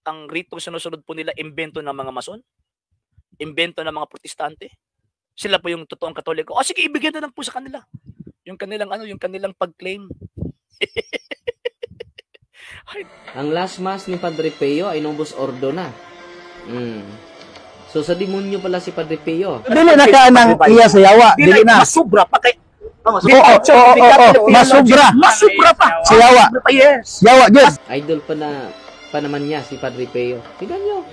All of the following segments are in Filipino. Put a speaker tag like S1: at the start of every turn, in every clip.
S1: ang ritong sinusunod po nila imbento ng mga Mason, imbento ng mga Protestante. Sila po yung totoong Katoliko. O sige, ibigay na lang po sa kanila. Yung kanilang yung kanilang pag-claim.
S2: Ang last mass ni Padre Pio ay Novus Ordo na. So sa demonyo pala si Padre Pio.
S3: Dili na ka nang iya sa yawa, dili na.
S1: Masubra pa kay
S3: Masubra pa. Sa yawa.
S1: Yes.
S3: Yawa, yes.
S2: Idol pa naman niya si Padre Pio. Tignan nyo.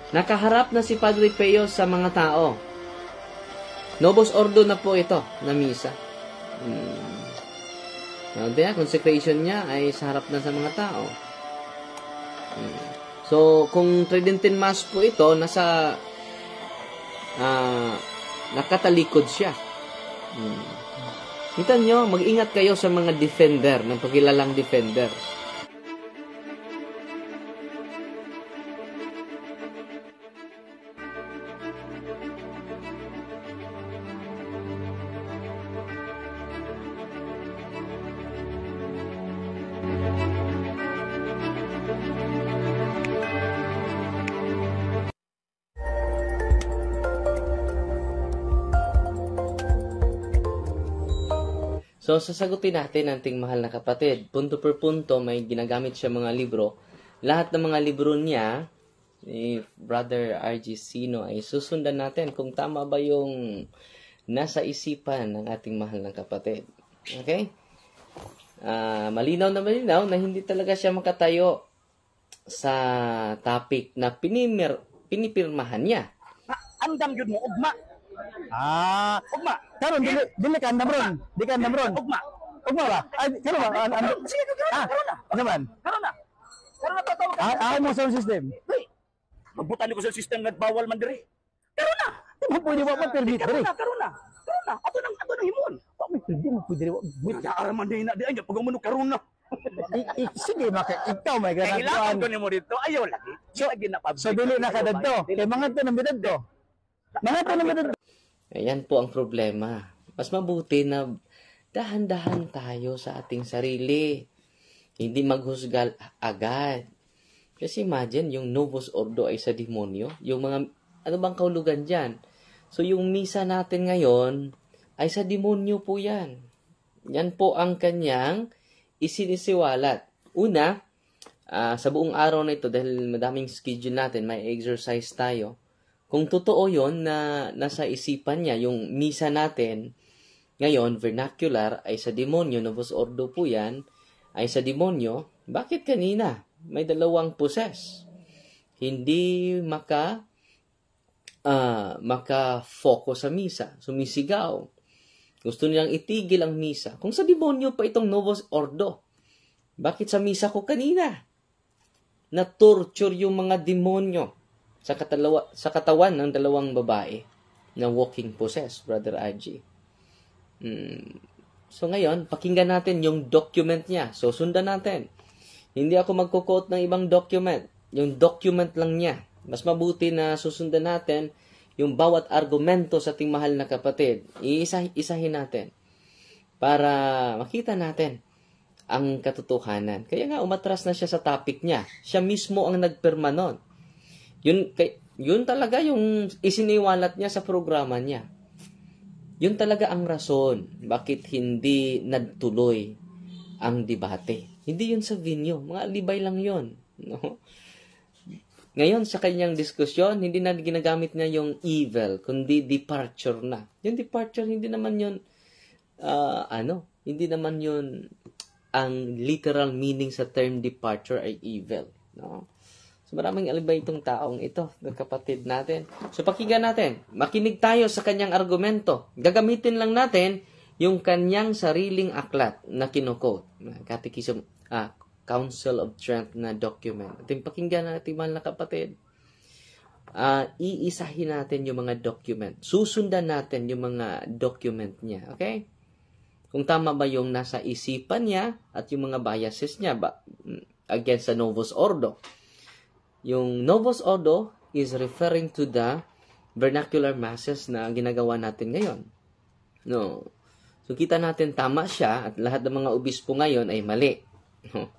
S2: Nakaharap na si Padre Pio sa mga tao. Novus Ordo na po ito na misa. Consecration niya ay sa harap na sa mga tao. So, kung Tridentine Mass po ito, nakatalikod siya. Kita nyo, mag-ingat kayo sa mga defender, ng pagkilalang defender. So, sasagutin natin ang ating mahal na kapatid. Punto per punto, may ginagamit siya mga libro. Lahat ng mga libro niya, ni Brother R.G. Sino, ay susundan natin kung tama ba yung nasa isipan ng ating mahal na kapatid. Okay? Malinaw na hindi talaga siya makatayo sa topic na pinipirmahan niya.
S1: Andam yun mo, ugma. Ugma.
S3: Karon dili ka andam ron. Di ka andam ron.
S1: Ugma.
S3: Ugma ba? Ay, karon ba?
S1: Sige, karon na.
S3: Ano man?
S1: Karon na. Karon na tatawa ka.
S3: Ay mo sound system.
S1: Magbutan ko sa system nga bawal man diri. Karon na.
S3: Di mo pwede wa permit diri.
S1: Karon na. Ato nang himon.
S3: Di mo pwede wa.
S1: Ya araman din na di anya pag umuno karon na.
S3: Sige, ikaw may ganang
S1: kailangan ko nimo dito. Ayaw lagi.
S3: So dili na kadadto. Kay mga to nang bidadto. Mga to nang bidadto.
S2: Ayan po ang problema. Mas mabuti na dahan-dahan tayo sa ating sarili. Hindi maghusgal agad. Kasi imagine, yung Novus Ordo ay sa demonyo. Yung mga, ano bang kahulugan dyan? So, yung misa natin ngayon ay sa demonyo po yan. Yan po ang kanyang isinisiwalat. Una, sa buong araw na ito, dahil madaming schedule natin, may exercise tayo. Kung totoo yon na nasa isipan niya, yung misa natin, ngayon, vernacular, ay sa demonyo, Novus Ordo po yan, ay sa demonyo, bakit kanina? May dalawang possess. Hindi maka-focus sa misa, sumisigaw. Gusto nilang itigil ang misa. Kung sa demonyo pa itong Novus Ordo, bakit sa misa ko kanina? Na-torture yung mga demonyo sa katawan ng dalawang babae na walking possessed, Brother RG. So ngayon, pakinggan natin yung document niya. So sundan natin. Hindi ako magko-quote ng ibang document. Yung document lang niya. Mas mabuti na susundan natin yung bawat argumento sa ating mahal na kapatid. Iisa-isahin natin para makita natin ang katotohanan. Kaya nga umatras na siya sa topic niya. Siya mismo ang nagpirma nun. Yun talaga yung isiniwalat niya sa programa niya. Yun talaga ang rason bakit hindi nagtuloy ang debate. Hindi yun sa venue. Mga alibay lang yun. No? Ngayon, sa kanyang diskusyon, hindi na ginagamit niya yung evil, kundi departure na. Yung departure, hindi naman yun, hindi naman yun ang literal meaning sa term departure ay evil. No? So, maraming alibay itong taong ito, ng kapatid natin. So, pakinggan natin. Makinig tayo sa kanyang argumento. Gagamitin lang natin yung kanyang sariling aklat na kinukot. Catechism, Council of Trent na document. Ating pakinggan natin, mahal na kapatid. Iisahin natin yung mga document. Susundan natin yung mga document niya. Okay? Kung tama ba yung nasa isipan niya at yung mga biases niya against the Novus Ordo. Yung Novus Ordo is referring to the vernacular masses na ginagawa natin ngayon. No. So, kita natin tama siya at lahat ng mga obispo ngayon ay mali. No?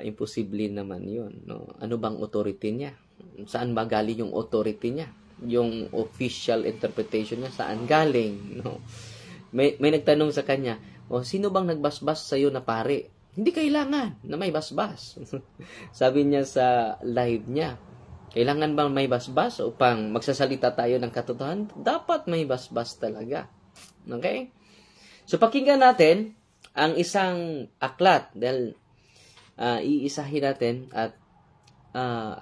S2: Imposible naman yun. No? Ano bang authority niya? Saan ba galing yung authority niya? Yung official interpretation niya, saan galing? No? May nagtanong sa kanya, sino bang nagbasbas sa'yo na pare? Hindi kailangan na may basbas. Sabi niya sa live niya, kailangan bang may basbas upang magsasalita tayo ng katotohanan? Dapat may basbas talaga. Okay? So, pakinggan natin ang isang aklat dahil iisahin natin at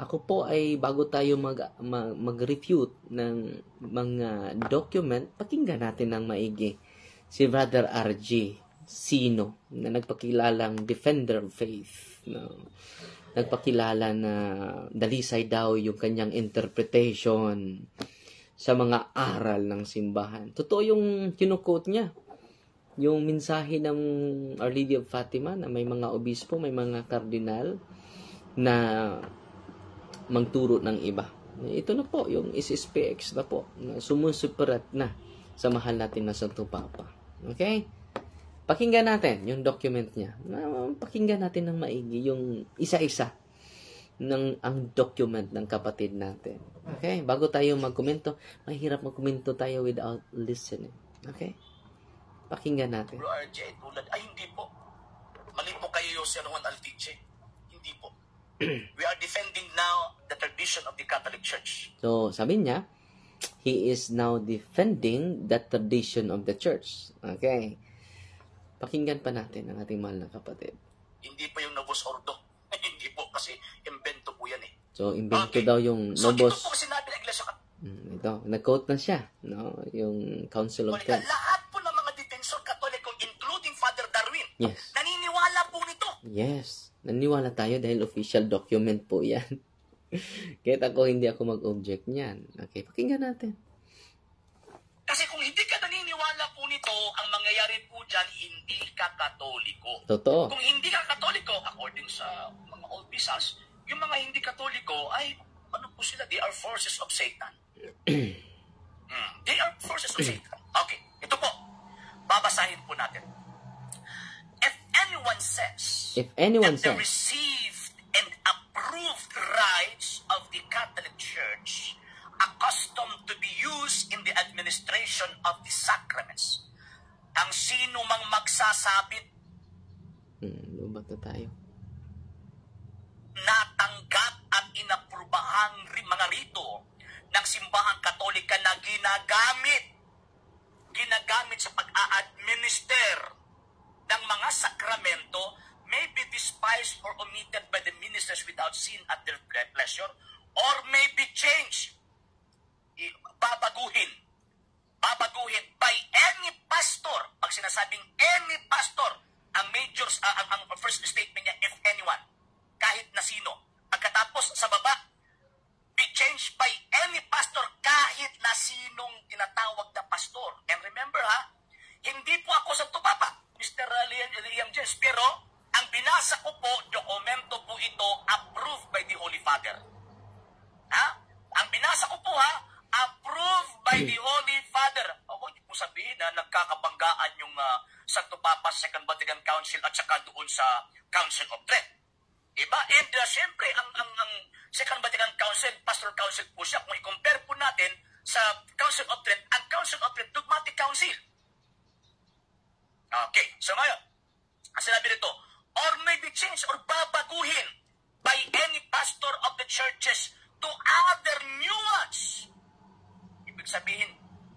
S2: ako po ay bago tayo mag-refute ng mga document, pakinggan natin ng maigi si Brother RG Sino na nagpakilalang defender of faith. No? Nagpakilala na dalisay daw yung kanyang interpretation sa mga aral ng simbahan. Totoo yung kinukote niya. Yung mensahe ng Our Lady of Fatima na may mga obispo, may mga kardinal na magturo ng iba. Ito na po, yung SSPX na po, na sumusuperat na sa mahal natin na Santo Papa. Okay? Pakinggan natin yung document niya. Pakinggan natin ng maigi yung isa-isa ng ang document ng kapatid natin. Okay? Bago tayo magkomento, mahirap magkomento tayo without listening. Okay? Pakinggan natin.
S1: Bro RJ, tulad, hindi po. Mali po kayo, Sir Juan Altiche. Hindi po. We are defending now the tradition of the Catholic Church.
S2: So, sabi niya, he is now defending the tradition of the church. Okay. Pakinggan pa natin ang ating mahal na kapatid.
S1: Hindi po yung Novus Ordo. Hindi po, kasi invento po yan eh.
S2: So, invento daw yung
S1: So,
S2: Novus.
S1: dito po sinabi ng Iglesia
S2: Ito, nag-quote na siya. No? Yung Council of
S1: Katolika.
S2: Trent.
S1: Lahat po ng mga defensor Katoliko, including Father Darwin,
S2: Yes.
S1: naniniwala po nito.
S2: Yes. Naniwala tayo dahil official document po yan. Kahit ako, hindi ako mag-object niyan. Okay, pakinggan natin.
S1: Kasi kung hindi ka naniniwala po nito, ang mangyayari po dyan, hindi ka Katoliko.
S2: Totoo.
S1: Kung hindi ka Katoliko, according sa mga old bisas, yung mga hindi Katoliko ay, ano po sila? They are forces of Satan. They are forces of Satan. Okay, ito po. Babasahin po natin. If anyone says that the received and approved rights of the Catholic Church accustomed to be used in the administration of the sacraments, ang sino mang magsasabit
S2: Lubat na tayo.
S1: natanggap at inaprubahang mga rito ng simbahang Katolika na ginagamit sa pag-a-administer ng mga sakramento may be despised or omitted by the ministers without sin at their pleasure or may be changed, babaguhin by any pastor. Pag sinasabing any pastor, ang first statement niya, if anyone, kahit na sino. Pagkatapos sa baba, be changed by any pastor, kahit na sinong tinatawag na pastor. And remember hindi po ako sa Papa, Mr. Liam James, pero ang binasa ko po, dokumento po ito, approved by the Holy Father. Ang binasa ko po approved by the Holy Father. Hindi po sabihin na nagkakabanggaan yung Santo Papa sa Second Vatican Council at saka doon sa Council of Trent. Diba? And siyempre, ang Second Vatican Council, Pastoral Council po siya. Kung i-compare po natin sa Council of Trent, ang Council of Trent, Dogmatic Council. Okay, so ngayon, ang sinabi nito, or may be changed or babaguhin by any pastor of the churches to other nuance. Ibig sabihin,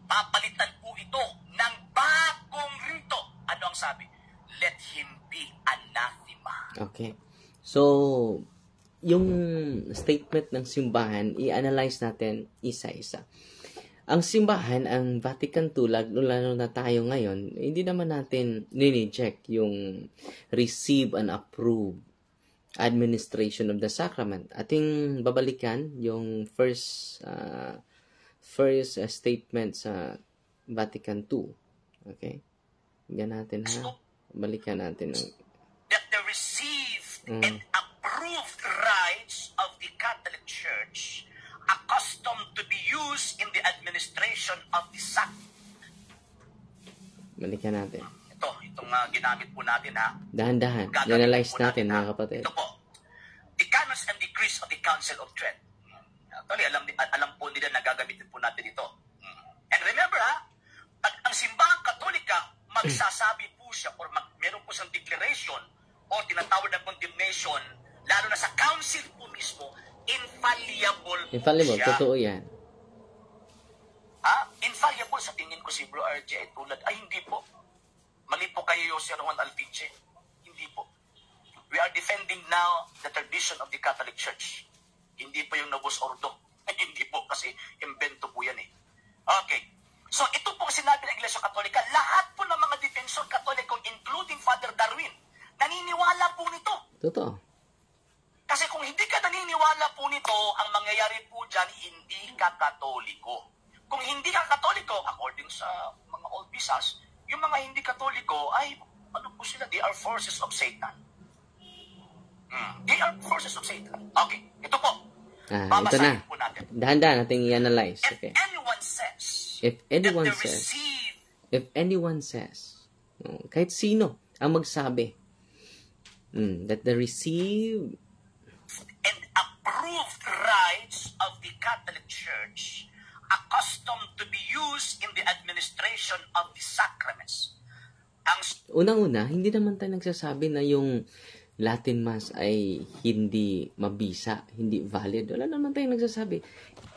S1: papalitan po ito ng bagong rito. Ano ang sabi? Let him be anathema.
S2: Okay. So, yung statement ng simbahan, i-analyze natin isa-isa. Ang simbahan, ang Vatican II, lalo na tayo ngayon, hindi naman natin niniject yung receive and approve administration of the sacrament. Ating babalikan yung first statement sa Vatican II. Okay? Tingnan natin Balikan natin.
S1: That the received and approved rights of the Catholic Church accustomed to be used in the administration of the sacrament.
S2: Balikan natin.
S1: Itong ginamit po natin, ha?
S2: Dahan-dahan.
S1: Gagamitin
S2: Analyze
S1: po
S2: natin,
S1: ha?
S2: mga kapatid.
S1: Ito po. The canons and decrees of the Council of Trent. Actually, alam po nila na gagamitin po natin ito. And remember, ha? Pag ang simbahang katolika, magsasabi po siya or meron po siyang declaration o tinatawag na condemnation, lalo na sa council po mismo, infallible
S2: Infallible,
S1: siya.
S2: totoo yan.
S1: Infallible sa tingin ko si Bro RJ tulad, hindi po. Mali po kayo, Sir Juan Alpiche. Hindi po. We are defending now the tradition of the Catholic Church. Hindi po yung Novus Ordo. Hindi po kasi invento po yan eh. Okay. So ito po sinabi ng Iglesia Katolika, lahat po ng mga defensor Katoliko, including Father Darwin, naniniwala po nito.
S2: Totoo.
S1: Kasi kung hindi ka naniniwala po nito, ang mangyayari po dyan, hindi ka Katoliko. Kung hindi ka Katoliko, according sa mga old bisas, yung mga hindi Katoliko ay, ano po sila? They are forces of Satan. They are forces of Satan. Okay, ito po.
S2: Ito na.
S1: Babasahin po natin.
S2: Dahan-dahan natin i-analyze.
S1: If
S2: Okay.
S1: anyone says
S2: If anyone
S1: that they
S2: says,
S1: receive
S2: kahit sino ang magsabi, that they receive
S1: and approved rights of the Catholic Church accustomed to be used in the administration of the sacraments.
S2: unang-una, hindi naman tayo nagsasabi na yung Latin Mass ay hindi mabisa, hindi valid. Wala naman tayong nagsasabi.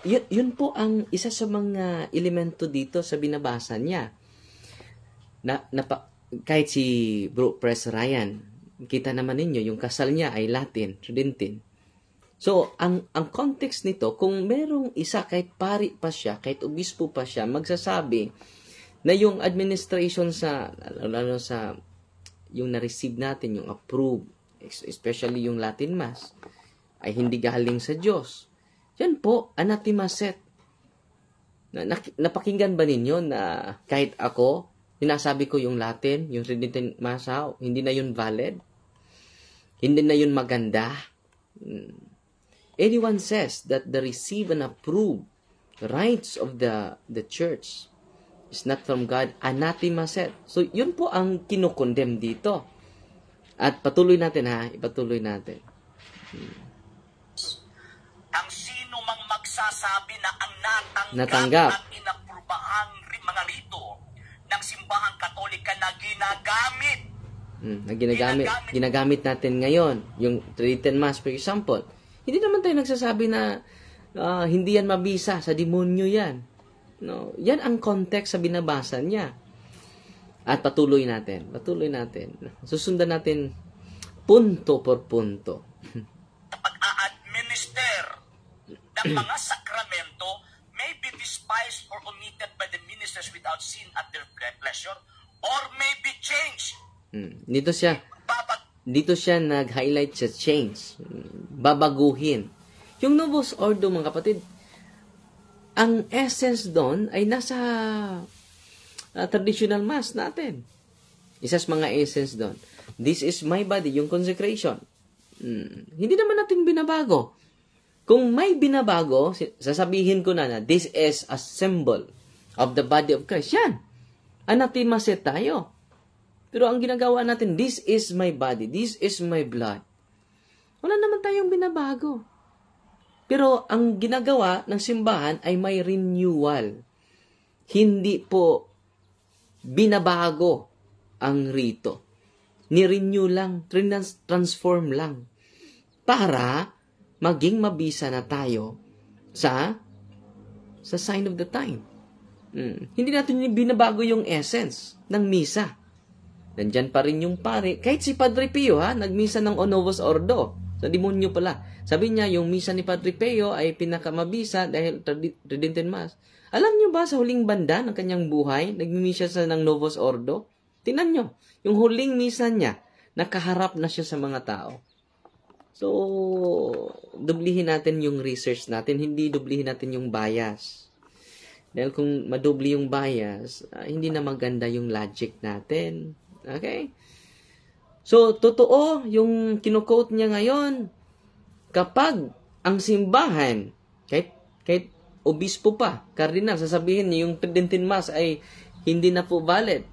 S2: Yun po ang isa sa mga elemento dito sa binabasa niya. Kahit si Bro Pres Ryan, kita naman ninyo, yung kasal niya ay Latin, Tridentine. So, ang context nito, kung merong isa, kahit pari pa siya, kahit obispo pa siya, magsasabi na yung administration lalo sa yung na-receive natin, yung approved, especially yung Latin Mass, ay hindi galing sa Diyos. Yan po, anathema set. Napakinggan ba ninyo na kahit ako, sinasabi ko yung Latin, yung Tridentine Mass, hindi na yun valid? Hindi na yun maganda? Anyone says that the receive and approve rights of the church is not from God, anathema set. So, yun po ang kinukondem dito. At patuloy natin ipatuloy natin.
S1: Ang sino mang magsasabi na ang
S2: Natanggap.
S1: at inaprubahang mga rito ng simbahang Katolika na ginagamit.
S2: Ginagamit natin ngayon, yung Tridentine Mass, for example. Hindi naman tayo nagsasabi na hindi yan mabisa, sa demonyo yan. No, yan ang context sa binabasa niya. At patuloy natin. Susundan natin punto por punto.
S1: Pag-a-administer ng mga sakramento may be despised or omitted by the ministers without sin at their pleasure or may be changed.
S2: Dito siya nag-highlight sa change. Babaguhin. Yung Novus Ordo, mga kapatid, ang essence doon ay nasa traditional mass natin. Isa sa mga essence doon. This is my body, yung consecration. Hindi naman natin binabago. Kung may binabago, sasabihin ko na this is a symbol of the body of Christ. Yan. Anathema set tayo. Pero ang ginagawa natin, this is my body, this is my blood. Wala naman tayong binabago. Pero ang ginagawa ng simbahan ay may renewal. Hindi po binabago ang rito. Ni-renew lang, transform lang. Para maging mabisa na tayo sa sign of the time. Hindi natin binabago yung essence ng misa. Nandyan pa rin yung pare. Kahit si Padre Pio, nagmisa ng Novus Ordo. Sa demonyo pala. Sabi niya, yung misa ni Padre Pio ay pinakamabisa dahil Tridentine Mass. Alam niyo ba sa huling banda ng kanyang buhay, nagmimisa siya ng Novus Ordo? Tingnan niyo, yung huling misa niya, nakaharap na siya sa mga tao. So, dublihin natin yung research natin, hindi dublihin natin yung bias. Dahil kung madubli yung bias, hindi na maganda yung logic natin. Okay? So, totoo yung kinukote niya ngayon. Kapag ang simbahan, kahit obispo pa, kardinal, sasabihin niya yung Tridentine Mass ay hindi na po valid.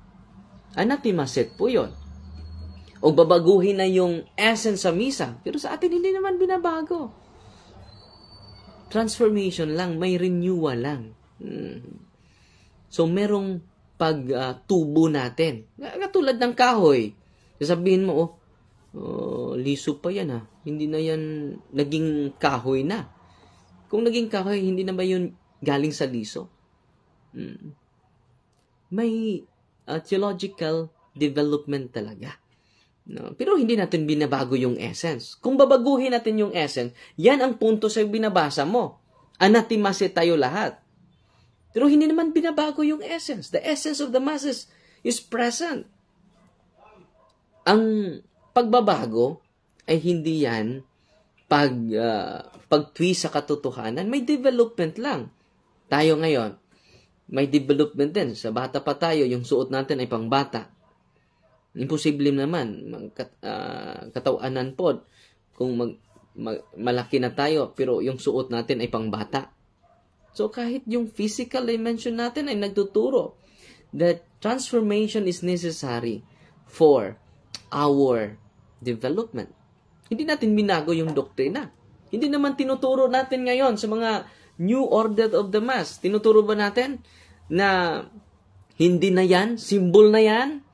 S2: Anathemaset po yon. O babaguhin na yung essence sa misa. Pero sa atin, hindi naman binabago. Transformation lang, may renewal lang. So, merong pagtubo natin. Katulad ng kahoy. Sasabihin mo, liso pa yan ha. Hindi na yan naging kahoy na. Kung naging kahoy, hindi na ba yun galing sa liso? May theological development talaga. No? Pero hindi natin binabago yung essence. Kung babaguhin natin yung essence, yan ang punto sa binabasa mo. Anathemaset tayo lahat. Pero hindi naman binabago yung essence. The essence of the masses is present. Ang pagbabago ay hindi yan pag-twist sa katotohanan. May development lang. Tayo ngayon, may development din. Sa bata pa tayo, yung suot natin ay pangbata. Imposible naman, katawanan po, kung malaki na tayo, pero yung suot natin ay pangbata. So, kahit yung physical dimension natin ay nagtuturo that transformation is necessary for our development. Hindi natin binago yung doktrina. Hindi naman tinuturo natin ngayon sa mga New Order of the Mass. Tinuturo ba natin na hindi na yan, symbol na yan,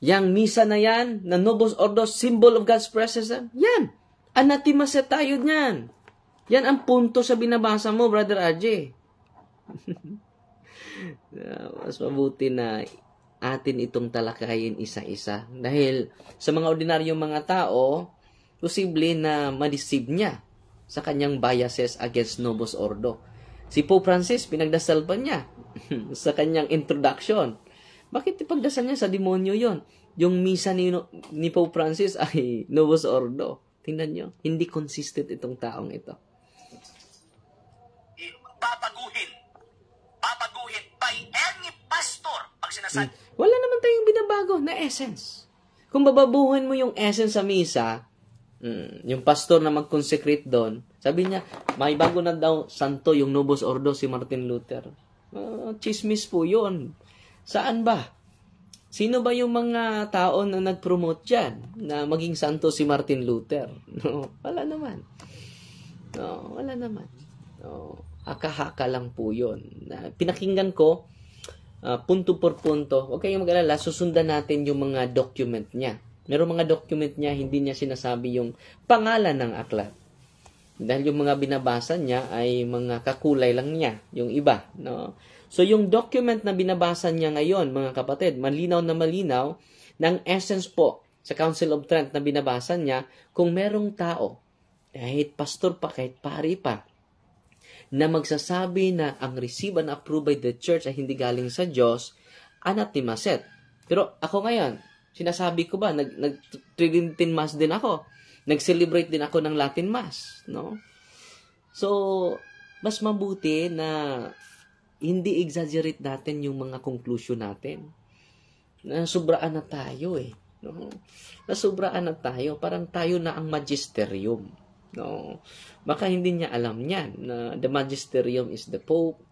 S2: yang misa na yan, na Novus Ordo, symbol of God's presence, yan. Anathemaset tayo niyan. Yan ang punto sa binabasa mo, Brother RJ. Mas mabuti na atin itong talakayin isa-isa. Dahil sa mga ordinaryong mga tao, posible na ma-deceive niya sa kanyang biases against Novus Ordo. Si Pope Francis, pinagdasal pa niya sa kanyang introduction. Bakit ipagdasal niya sa demonyo yon? Yung misa ni Pope Francis ay Novus Ordo. Tingnan nyo, hindi consistent itong taong ito.
S1: Babaguhin by any pastor. Pag sinasabi,
S2: Wala naman tayong binabago na essence. Kung bababuhin mo yung essence sa misa, yung pastor na mag-consecrate doon, sabi niya, may bago na daw santo yung Novus Ordo, si Martin Luther. Chismis po yun. Saan ba? Sino ba yung mga tao na nag-promote dyan na maging santo si Martin Luther? No, wala naman. No, wala naman. No, haka-haka lang po yun. Pinakinggan ko, punto por punto. Huwag kayong mag-alala, susundan natin yung mga document niya. Merong mga document niya, hindi niya sinasabi yung pangalan ng aklat. Dahil yung mga binabasa niya ay mga kakulay lang niya, yung iba. No? So, yung document na binabasa niya ngayon, mga kapatid, malinaw na malinaw, ng essence po sa Council of Trent na binabasa niya, kung merong tao, kahit pastor pa, kahit pari pa, na magsasabi na ang receive and approve by the church ay hindi galing sa Diyos, anathemaset. Pero ako ngayon, sinasabi ko ba, nag-Tridentine Mass din ako. Nag-celebrate din ako ng Latin Mass. No? So, mas mabuti na hindi exaggerate natin yung mga conclusion natin. Nasubraan na tayo eh. No? Nasubraan na tayo. Parang tayo na ang magisterium. No? Baka hindi niya alam niyan na the magisterium is the Pope,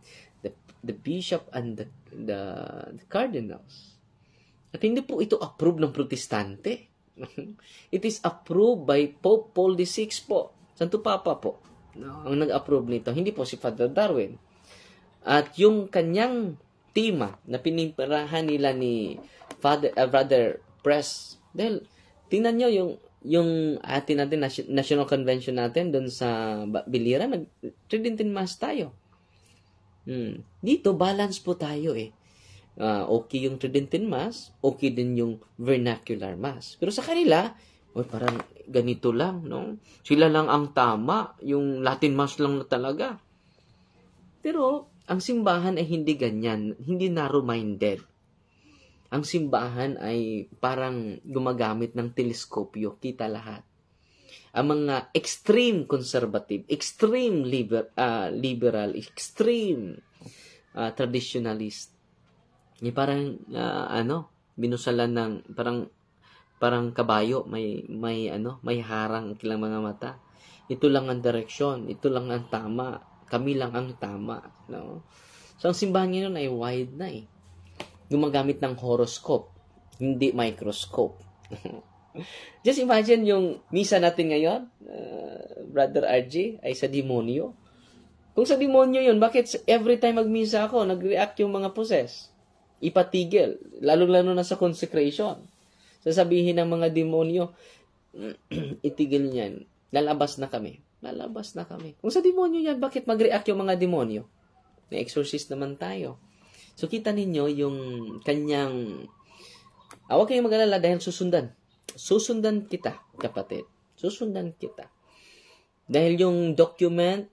S2: the Bishop, and the Cardinals. At hindi po ito approved ng Protestante. It is approved by Pope Paul VI po. Santo Papa po. No, ang nag-approve nito. Hindi po si Father Darwin. At yung kanyang tema na pinipirahan nila ni Brother Press. Dahil, tingnan nyo yung atin National Convention natin doon sa Bilira, nag-Tridentine Mass tayo. Dito, balance po tayo eh. Okay yung Tridentine Mass, okay din yung Vernacular Mass. Pero sa kanila, parang ganito lang, no? Sila lang ang tama, yung Latin Mass lang na talaga. Pero, ang simbahan ay hindi ganyan, hindi narrow-minded. Ang simbahan ay parang gumagamit ng teleskopyo, kita lahat. Ang mga extreme conservative, extreme liberal, extreme traditionalist, parang binusalan ng parang kabayo, may harang kilang mga mata. Ito lang ang direksyon, ito lang ang tama, kami lang ang tama, no? So ang simbahan ngayon ay wide na eh. Gumagamit ng horoscope. hindi microscope. Just imagine yung misa natin ngayon, Brother RG, ay sa demonyo. Kung sa demonyo yun, bakit every time magmisa ako, nag-react yung mga poses? Ipatigil, lalo-lalo na sa consecration. Sasabihin ng mga demonyo, itigil niyan, lalabas na kami. Kung sa demonyo yan, bakit mag-react yung mga demonyo? Na-exorcist naman tayo. So, kita ninyo yung kanyang, huwag kayong mag-alala dahil susundan. Susundan kita, kapatid. Susundan kita. Dahil yung document,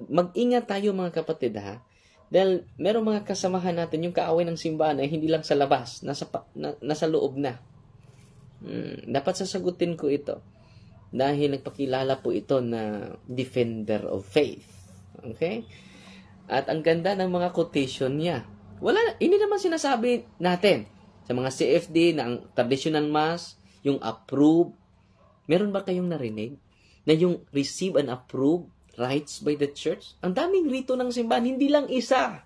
S2: mag-ingat tayo mga kapatid, ha? Dahil merong mga kasamahan natin, yung kaaway ng simbahan ay hindi lang sa labas, nasa loob na. Dapat sasagutin ko ito. Dahil nagpakilala po ito na defender of faith. Okay? At ang ganda ng mga quotation niya. Hindi naman sinasabi natin sa mga CFD na ang traditional mass, yung approve. Meron ba kayong narinig na yung receive and approve rites by the church? Ang daming rito ng simbahan, hindi lang isa.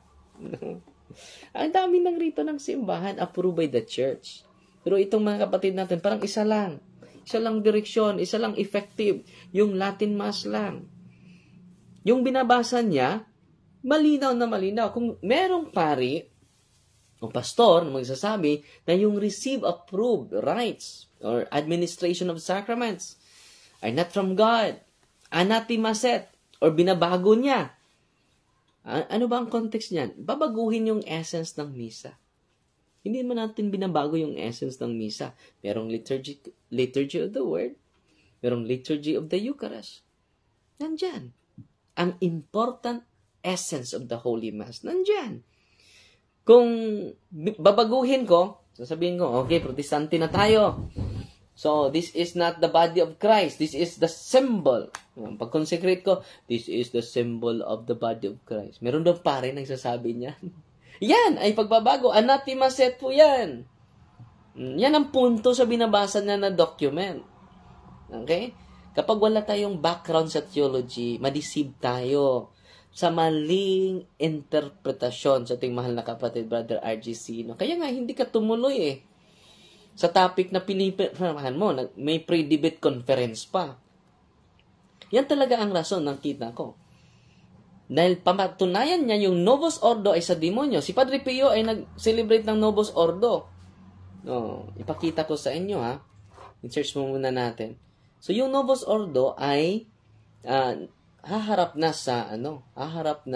S2: Ang daming ng rito ng simbahan, approved by the church. Pero itong mga kapatid natin, parang isa lang. Isa lang direksyon, isa lang effective. Yung Latin Mass lang. Yung binabasa niya, malinaw na malinaw. Kung merong pari o pastor na magsasabi na yung receive approved rites or administration of sacraments are not from God, anathemaset, or binabago niya. Ano ba ang context niyan? Babaguhin yung essence ng misa. Hindi naman natin binabago yung essence ng misa. Merong liturgy of the word. Merong liturgy of the Eucharist. Nandyan. Ang important essence of the Holy Mass. Nandyan. Kung babaguhin ko, sasabihin ko, okay, protestante na tayo. So, this is not the body of Christ. This is the symbol. Pag consecrate ko, this is the symbol of the body of Christ. Meron daw pare nagsasabi niya. Yan ay pagbabago. Anathemaset po yan. Yan ang punto sa binabasa niya na document. Okay? Kapag wala tayong background sa theology, madeceive tayo sa maling interpretasyon sa ating mahal na kapatid, Brother RGC. No? Kaya nga, hindi ka tumuloy sa topic na pinipirmahan mo. May pre-debate conference pa. Yan talaga ang rason ng kita ko. Dahil pamatunayan niya yung Novus Ordo ay sa demonyo. Si Padre Pio ay nag-celebrate ng Novus Ordo. No, ipakita ko sa inyo, ha. I-search mo muna natin. So yung Novus Ordo ay haharap na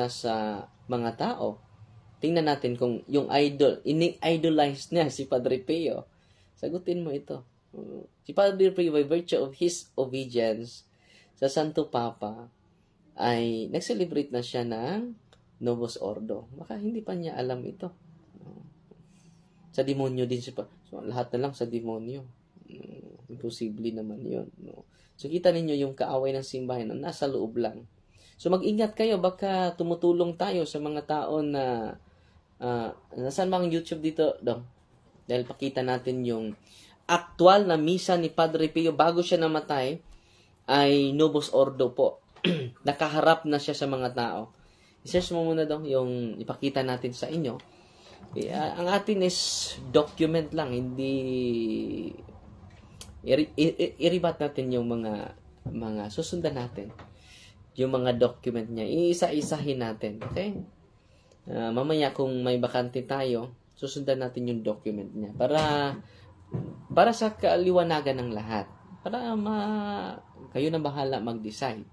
S2: sa mga tao. Tingnan natin kung yung ini-idolize niya si Padre Pio. Sagutin mo ito. Si Padre Pio, by virtue of his obedience sa Santo Papa, ay nag-celebrate na siya ng Novus Ordo. Baka hindi pa niya alam ito. Sa demonyo din siya. So, lahat na lang sa demonyo. Imposible naman yun. No? So, kita ninyo yung kaaway ng simbahan na nasa loob lang. So, mag-ingat kayo. Baka tumutulong tayo sa mga tao na nasaan ba ang YouTube dito? Dahil pakita natin yung actual na misa ni Padre Pio bago siya namatay ay Novus Ordo po. Nakaharap na siya sa mga tao. I-search mo muna yung ipakita natin sa inyo. Ang atin is document lang, hindi i-rebat natin yung mga susundan natin. Yung mga document niya, iisa-isahin natin. Okay? Mamaya kung may bakante tayo, susundan natin yung document niya para sa kaliwanagan ng lahat. Para kayo na bahala mag-decide.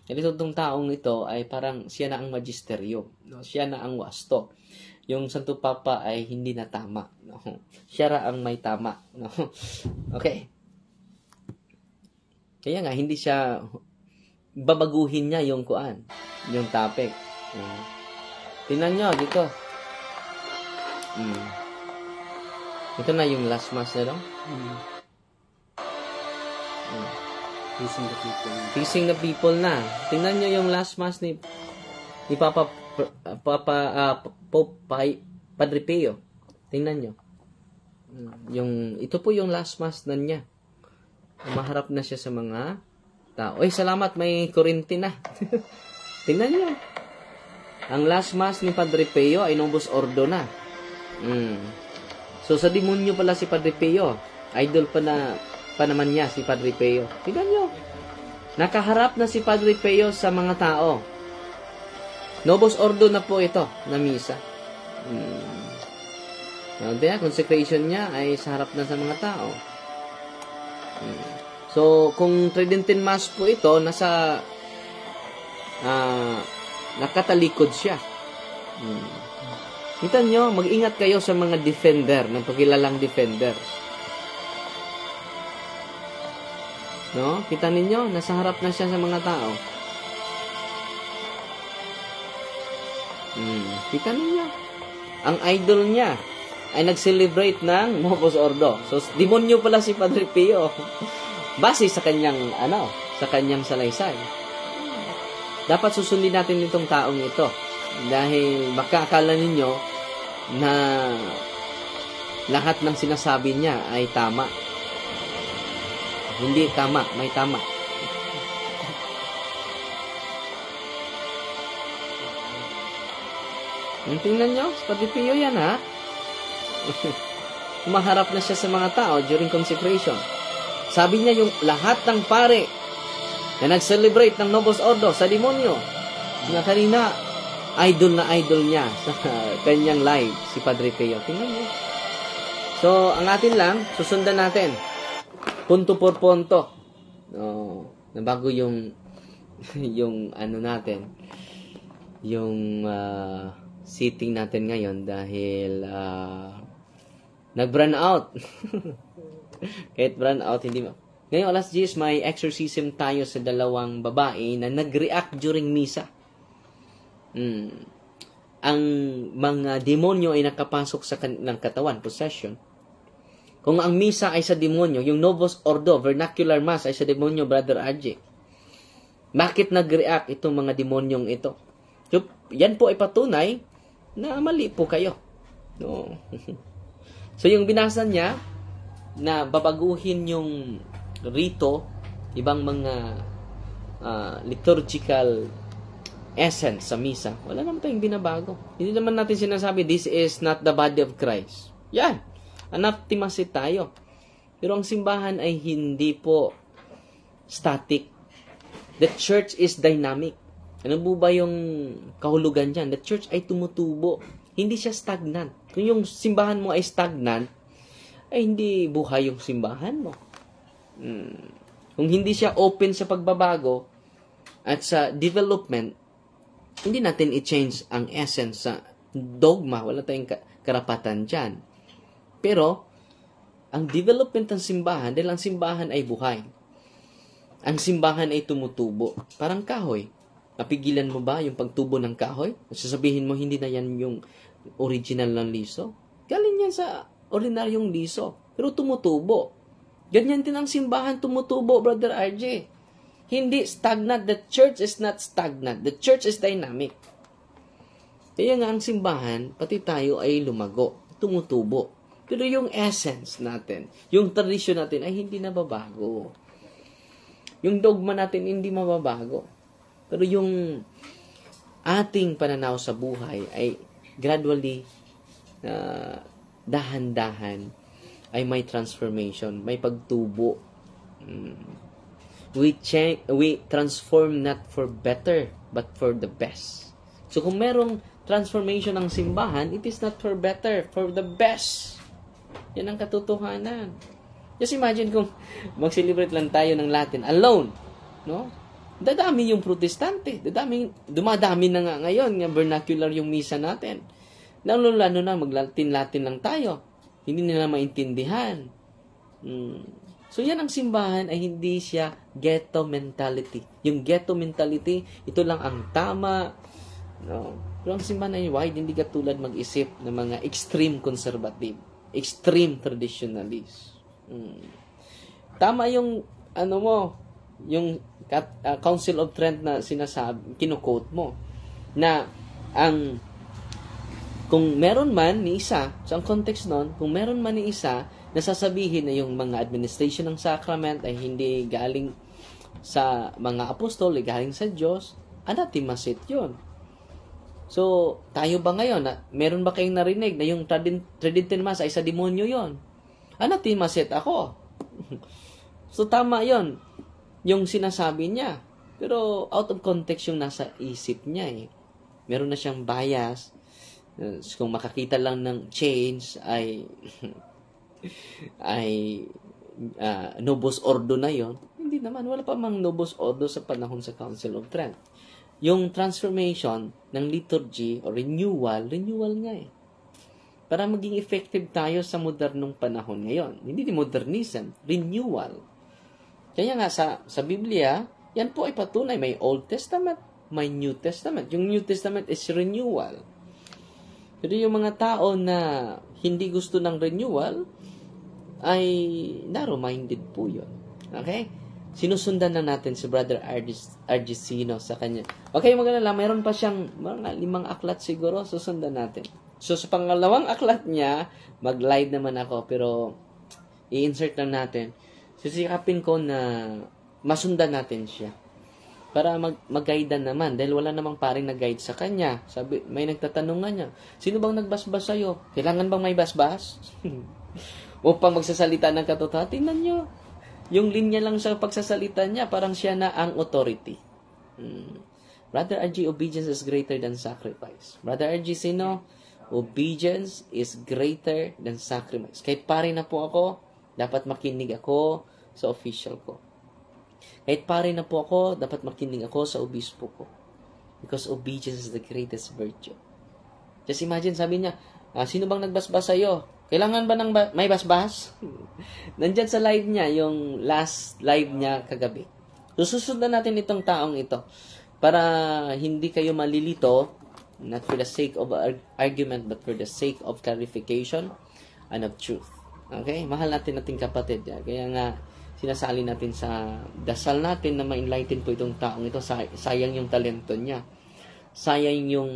S2: Kasi itong taong ito ay parang siya na ang magisteryo. No? Siya na ang wasto. Yung Santo Papa ay hindi na tama. No? Siya ra ang may tama. No? Okay. Kaya nga, hindi siya babaguhin niya yung yung topic. Tingnan nyo, dito. Ito na yung last mass na lang. Teasing the people na. Tingnan nyo yung last mass ni Pope Padre Pio. Tingnan nyo. Ito po yung last mass na niya. Maharap na siya sa mga tao. Ay, salamat, may kurinti na. Tingnan nyo. Ang last mass ni Padre Pio ay Novus Ordo na. So, sa demonyo pala si Padre Pio. Idol pa naman niya si Padre Pio. Tignan nyo. Nakaharap na si Padre Pio sa mga tao. Novus Ordo na po ito, na misa. Consecration niya ay sa harap na sa mga tao. So, kung Tridentine Mass po ito, nakatalikod siya. Kita nyo, mag-ingat kayo sa mga defender, ng pagkilalang defender. No? Kita ninyo, nasa harap na siya sa mga tao. Kita ninyo. Ang idol niya ay nag-celebrate ng Novus Ordo. So, demonyo pala si Padre Pio. Base sa kanyang, sa kanyang salaysay. Dapat susundin natin itong taong ito. Dahil baka akala ninyo na lahat ng sinasabi niya ay tama. Hindi tama, may tama. Tingnan nyo, sa Padre Pio yan, ha? Kumaharap na siya sa mga tao during consecration. Sabi niya yung lahat ng pare na nag-celebrate ng Novus Ordo sa demonyo, na kanina, idol na idol niya sa kanyang live, si Padre Pio. Tingnan mo. So, ang atin lang, susundan natin. Punto por punto. Na bago yung natin, yung sitting natin ngayon dahil nag-burn out. Kahit burn out, hindi mo. Ngayon, alas 10, may exorcism tayo sa dalawang babae na nag-react during misa. Ang mga demonyo ay nakapasok sa kanilang katawan, possession. Kung ang misa ay sa demonyo, yung Novus Ordo, vernacular mass ay sa demonyo, Brother RJ. Bakit nag-react itong mga demonyong ito? So, yan po ay patunay na mali po kayo. No. So, yung binasa niya, na babaguhin yung rito, ibang mga liturgical essence sa misa, wala naman tayong binabago. Hindi naman natin sinasabi, this is not the body of Christ. Yan. Anathemasi tayo. Pero ang simbahan ay hindi po static. The church is dynamic. Ano po ba yung kahulugan dyan? The church ay tumutubo. Hindi siya stagnant. Kung yung simbahan mo ay stagnant, ay hindi buhay yung simbahan mo. Kung hindi siya open sa pagbabago at sa development, hindi natin i-change ang essence sa dogma. Wala tayong karapatan dyan. Pero, ang development ng simbahan, dahil ang simbahan ay buhay. Ang simbahan ay tumutubo. Parang kahoy. Napigilan mo ba yung pagtubo ng kahoy? Sasabihin mo, hindi na yan yung original ng liso? Galing yan sa ordinaryong liso. Pero tumutubo. Ganyan din ang simbahan tumutubo, Brother RJ. Hindi stagnant. The church is not stagnant. The church is dynamic. Kaya nga ang simbahan, pati tayo ay lumago. Tumutubo. Pero yung essence natin, yung tradisyon natin ay hindi nababago. Yung dogma natin hindi mababago. Pero yung ating pananaw sa buhay ay gradually, dahan-dahan, ay may transformation, may pagtubo. We transform not for better, but for the best. So kung merong transformation ng simbahan, it is not for better, for the best. Yan ang katotohanan. Just imagine kung mag-celebrate lang tayo ng Latin alone, no? Dadami yung protestante. Dumadami na nga ngayon, nga vernacular yung misa natin. Lalo na mag-Latin lang tayo. Hindi nila maintindihan. So yan ang simbahan ay hindi siya ghetto mentality. Yung ghetto mentality, ito lang ang tama. No? Pero ang simbahan ay wide, hindi katulad mag-isip ng mga extreme conservative. Extreme traditionalist. Tama yung yung Council of Trent na sinasabi, kinukote mo, na kung meron man ni isa, so ang context nun, kung meron man ni isa na sasabihin na yung mga administration ng sacrament ay hindi galing sa mga apostol, ay galing sa Diyos, anathemasit yun. So, tayo ba ngayon, meron ba kayong narinig na yung Tridentine Mass ay sa demonyo yon? Anathemaset ako. So, tama yon yung sinasabi niya. Pero, out of context yung nasa isip niya eh. Meron na siyang bias. Kung makakita lang ng change ay ay Novus Ordo na yon. Hindi naman, wala pa mang Novus Ordo sa panahon sa Council of Trent. Yung transformation ng liturgy o renewal nga eh. Para maging effective tayo sa modernong panahon ngayon. Hindi modernism, renewal. Kaya nga sa Biblia, yan po ay patunay. May Old Testament, may New Testament. Yung New Testament is renewal. Pero yung mga tao na hindi gusto ng renewal, ay narrow-minded po yun. Okay? Sinusundan na natin si Brother Argesino sa kanya. Okay, magalala, mayroon pa siyang mga 5 aklat siguro, susundan natin. So, sa pangalawang aklat niya, mag-live naman ako, pero i-insert lang natin. Sisikapin ko na masundan natin siya. Para mag-guide naman, dahil wala namang paring nag-guide sa kanya. Sabi, may nagtatanong nga niya, sino bang nagbasbas sa'yo? Kailangan bang may basbas? Upang magsasalita ng katotohanan, tingnan nyo. Yung linya lang sa pagsasalita niya, parang siya na ang authority. Brother RG, obedience is greater than sacrifice. Brother RG, sino? Obedience is greater than sacrifice. Kahit pare na po ako, dapat makinig ako sa official ko. Kahit pare na po ako, dapat makinig ako sa obispo ko. Because obedience is the greatest virtue. Just imagine, sabi niya, sino bang nagbasbas sa'yo? Kailangan ba ng may basbas? Nandyan sa live niya, yung last live niya kagabi. So, susundan natin itong taong ito para hindi kayo malilito, not for the sake of argument, but for the sake of clarification and of truth. Okay? Mahal natin ating kapatid. Kaya nga, sinasali natin sa dasal natin na ma-enlighten po itong taong ito. Sayang yung talento niya. Sayang yung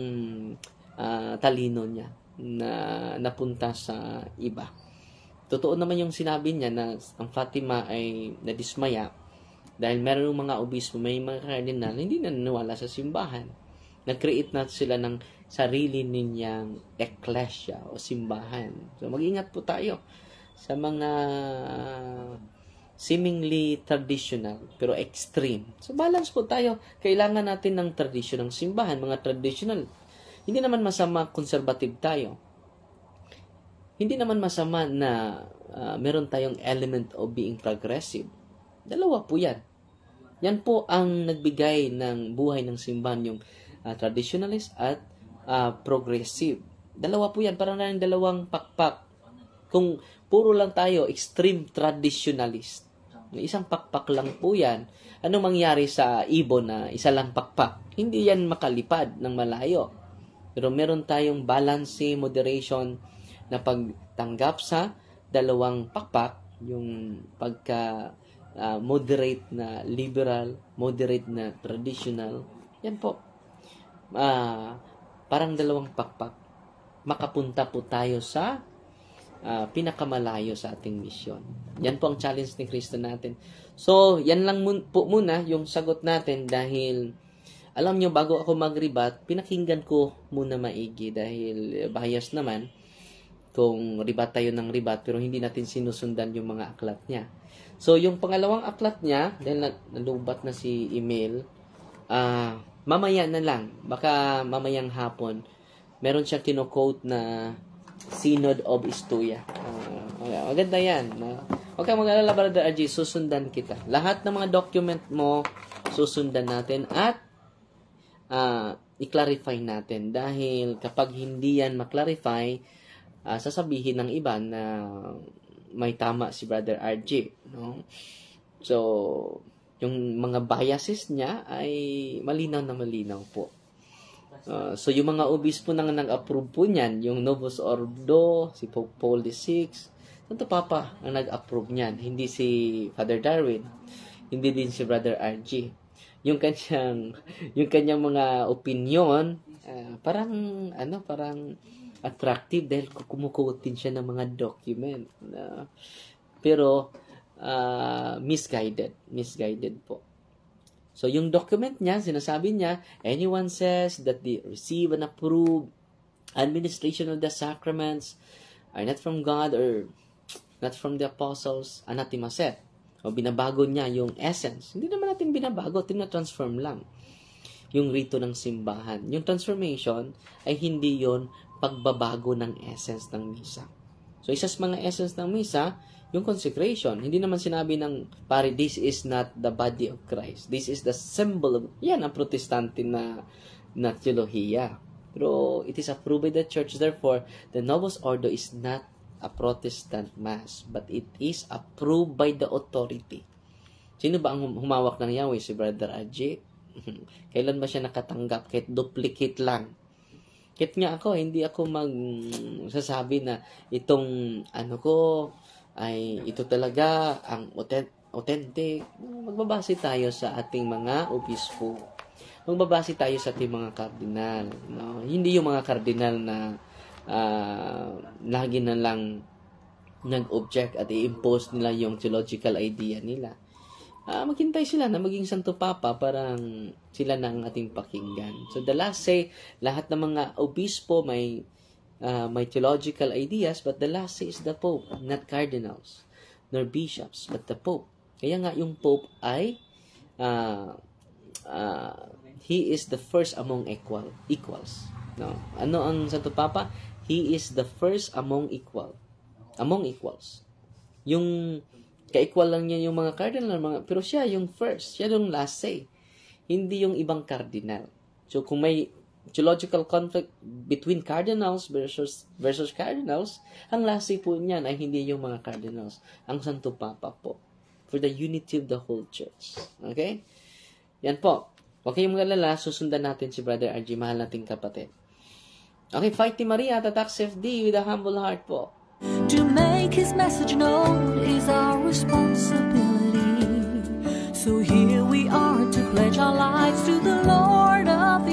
S2: talino niya na napunta sa iba. Totoo naman yung sinabi niya na ang Fatima ay nadismaya dahil meron mga obispo, may mga kardinal hindi naniniwala sa simbahan. Nag-create na sila ng sarili ninyang ecclesia o simbahan. So mag-ingat po tayo sa mga seemingly traditional pero extreme. So balance po tayo. Kailangan natin ng tradition ng simbahan, mga traditional. Hindi naman masama conservative tayo. Hindi naman masama na meron tayong element of being progressive. Dalawa po yan. Yan po ang nagbigay ng buhay ng simbahan, yung traditionalist at progressive. Dalawa po yan, parang na dalawang pakpak. Kung puro lang tayo extreme traditionalist, isang pakpak lang po yan, anong mangyari sa ibon na isa lang pakpak? Hindi yan makalipad ng malayo. Pero meron tayong balance, moderation na pagtanggap sa dalawang pakpak, yung pagka moderate na liberal, moderate na traditional. Yan po. Parang dalawang pakpak. Makapunta po tayo sa pinakamalayo sa ating misyon. Yan po ang challenge ni Kristo natin. So, yan lang po muna yung sagot natin dahil alam nyo, bago ako mag-rebat, pinakinggan ko muna maigi dahil bias naman kung rebat tayo ng rebat pero hindi natin sinusundan yung mga aklat niya. So, yung pangalawang aklat niya, dahil nalubat na si email, mamaya na lang, baka mamayang hapon, meron siyang kino-quote na Synod of Istuya. Maganda yan. Huwag kang mag-alala, Brother RG, susundan kita. Lahat ng mga document mo, susundan natin at i-clarify natin dahil kapag hindi yan maklarify, sasabihin ng iba na may tama si Brother RG, no? So, yung mga biases niya ay malinaw na malinaw po. So, yung mga obispo na nag-approve po niyan, yung Novus Ordo, si Pope Paul VI, Santo Papa ang nag-approve niyan, hindi si Father Darwin, hindi din si Brother RG. Yung kanyang mga opinion, parang attractive dahil kumukuot din siya ng mga document. Pero misguided po. So, yung document niya, sinasabi niya, anyone says that they receive and approve administration of the sacraments are not from God or not from the apostles, anathemaset. O binabago niya yung essence. Hindi naman natin binabago, tina-transform lang yung rito ng simbahan. Yung transformation ay hindi yon pagbabago ng essence ng misa. So, isa sa mga essence ng misa, yung consecration. Hindi naman sinabi ng pare, this is not the body of Christ. This is the symbol of, yan ang protestante na teolohiya. Pero it is approved by the church. Therefore, the Novus Ordo is not a Protestant mass, but it is approved by the authority. Sino ba ang humawak ng Yahweh? Si Brother Ajay. Kailan ba siya nakatanggap? Kahit duplicate lang. Kahit nga ako, hindi ako magsasabi na itong ano ko ay ito talaga ang authentic. Magbabase tayo sa ating mga obispo. Magbabase tayo sa ating mga kardinal. No? Hindi yung mga kardinal na lagi na lang nag-object at i-impose nila yung theological idea nila. Maghintay sila na maging Santo Papa, parang sila na ang ating pakinggan. So the last say, lahat ng mga obispo may theological ideas, but the last say is the Pope, not cardinals, nor bishops, but the Pope. Kaya nga yung Pope ay he is the first among equals. No? Ano ang Santo Papa? He is the first among equals. Yung ka-equal lang niya yung mga cardinal, pero siya yung first, siya yung last say. Hindi yung ibang cardinal. So kung may theological conflict between cardinals versus cardinals, ang last say po niyan ay hindi yung mga cardinals, ang Santo Papa po, for the unity of the whole church. Okay? Yan po. Huwag kayong mag-alala, susundan natin si Brother RG, mahal nating kapatid. Okay, Fighting Maria, Tatak CFD with a humble heart po.
S4: To make His message known is our responsibility. So here we are to pledge our lives to the Lord of the